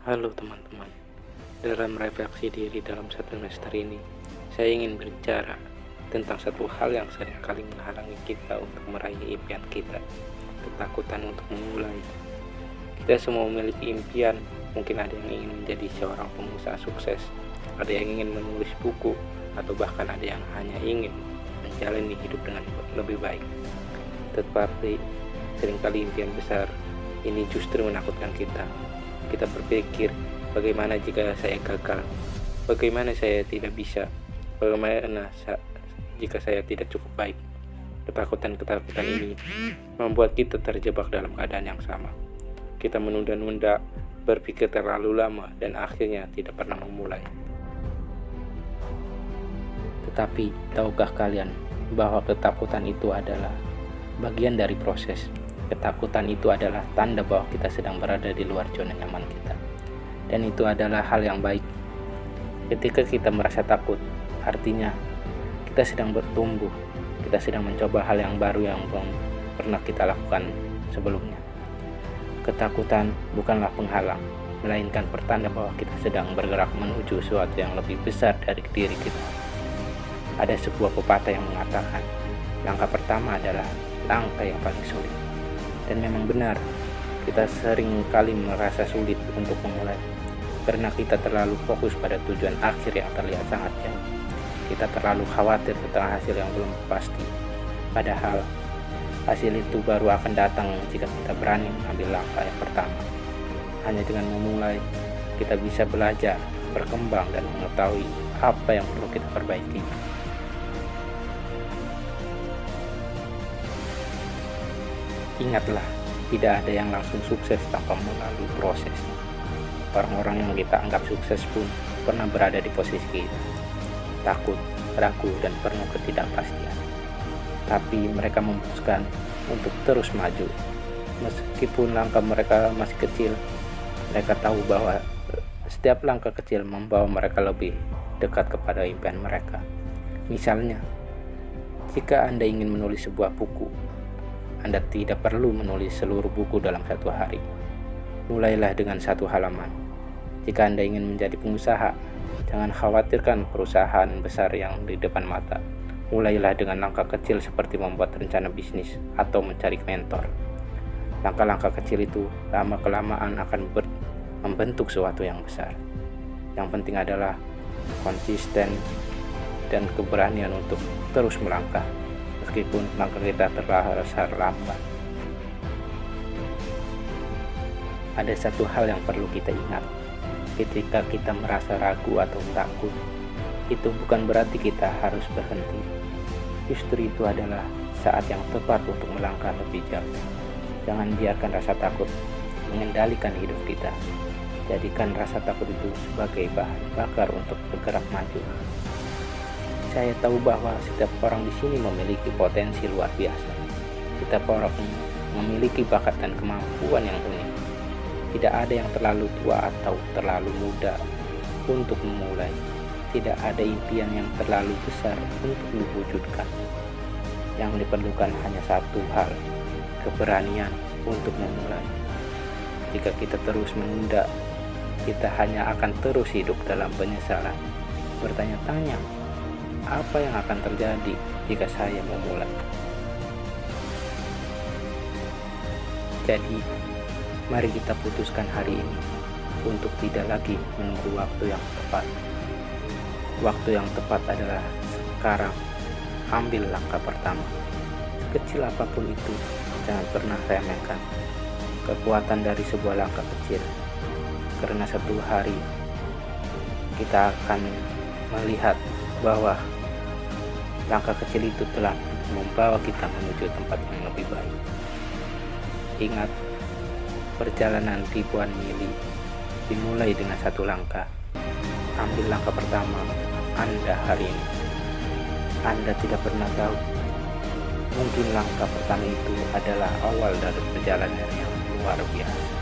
Halo teman-teman, dalam refleksi diri dalam satu semester ini, saya ingin berbicara tentang satu hal yang seringkali menghalangi kita untuk meraih impian kita, ketakutan untuk memulai. Kita semua memiliki impian, mungkin ada yang ingin menjadi seorang pengusaha sukses, ada yang ingin menulis buku, atau bahkan ada yang hanya ingin menjalani hidup dengan lebih baik. Tetapi seringkali impian besar ini justru menakutkan kita. Kita berpikir, bagaimana jika saya gagal? Bagaimana saya tidak bisa? Bagaimana jika saya tidak cukup baik? Ketakutan-ketakutan ini membuat kita terjebak dalam keadaan yang sama. Kita menunda-nunda, berpikir terlalu lama, dan akhirnya tidak pernah memulai. Tetapi, tahukah kalian bahwa ketakutan itu adalah bagian dari proses? Ketakutan itu adalah tanda bahwa kita sedang berada di luar zona nyaman kita. Dan itu adalah hal yang baik. Ketika kita merasa takut, artinya kita sedang bertumbuh. Kita sedang mencoba hal yang baru yang belum pernah kita lakukan sebelumnya. Ketakutan bukanlah penghalang, melainkan pertanda bahwa kita sedang bergerak menuju sesuatu yang lebih besar dari diri kita. Ada sebuah pepatah yang mengatakan, langkah pertama adalah langkah yang paling sulit. Dan memang benar, kita sering kali merasa sulit untuk memulai karena kita terlalu fokus pada tujuan akhir yang terlihat sangat jauh. Kita terlalu khawatir tentang hasil yang belum pasti. Padahal hasil itu baru akan datang jika kita berani mengambil langkah yang pertama. Hanya dengan memulai, kita bisa belajar, berkembang, dan mengetahui apa yang perlu kita perbaiki. Ingatlah, tidak ada yang langsung sukses tanpa melalui proses. Orang-orang yang kita anggap sukses pun pernah berada di posisi kita, takut, ragu, dan penuh ketidakpastian. Tapi mereka memutuskan untuk terus maju. Meskipun langkah mereka masih kecil, mereka tahu bahwa setiap langkah kecil membawa mereka lebih dekat kepada impian mereka. Misalnya, jika Anda ingin menulis sebuah buku, Anda tidak perlu menulis seluruh buku dalam satu hari. Mulailah dengan satu halaman. Jika Anda ingin menjadi pengusaha, jangan khawatirkan perusahaan besar yang di depan mata. Mulailah dengan langkah kecil seperti membuat rencana bisnis atau mencari mentor. Langkah-langkah kecil itu lama-kelamaan akan membentuk sesuatu yang besar. Yang penting adalah konsisten dan keberanian untuk terus melangkah. Meskipun langkah kita terasa lambat. Ada satu hal yang perlu kita ingat. Ketika kita merasa ragu atau takut, itu bukan berarti kita harus berhenti. Justru itu adalah saat yang tepat untuk melangkah lebih jauh. Jangan biarkan rasa takut mengendalikan hidup kita. Jadikan rasa takut itu sebagai bahan bakar untuk bergerak maju. Saya tahu bahwa setiap orang di sini memiliki potensi luar biasa. Setiap orang memiliki bakat dan kemampuan yang unik. Tidak ada yang terlalu tua atau terlalu muda untuk memulai. Tidak ada impian yang terlalu besar untuk diwujudkan. Yang diperlukan hanya satu hal, keberanian untuk memulai. Jika kita terus menunda, kita hanya akan terus hidup dalam penyesalan. Bertanya-tanya, apa yang akan terjadi jika saya memulai? Jadi, mari kita putuskan hari ini untuk tidak lagi menunggu waktu yang tepat. Waktu yang tepat adalah sekarang. Ambil langkah pertama. Sekecil apapun itu, jangan pernah remehkan kekuatan dari sebuah langkah kecil. Karena satu hari kita akan melihat bahwa langkah kecil itu telah membawa kita menuju tempat yang lebih baik. Ingat, perjalanan ribuan mili dimulai dengan satu langkah. Ambil langkah pertama Anda hari ini. Anda tidak pernah tahu. Mungkin langkah pertama itu adalah awal dari perjalanan yang luar biasa.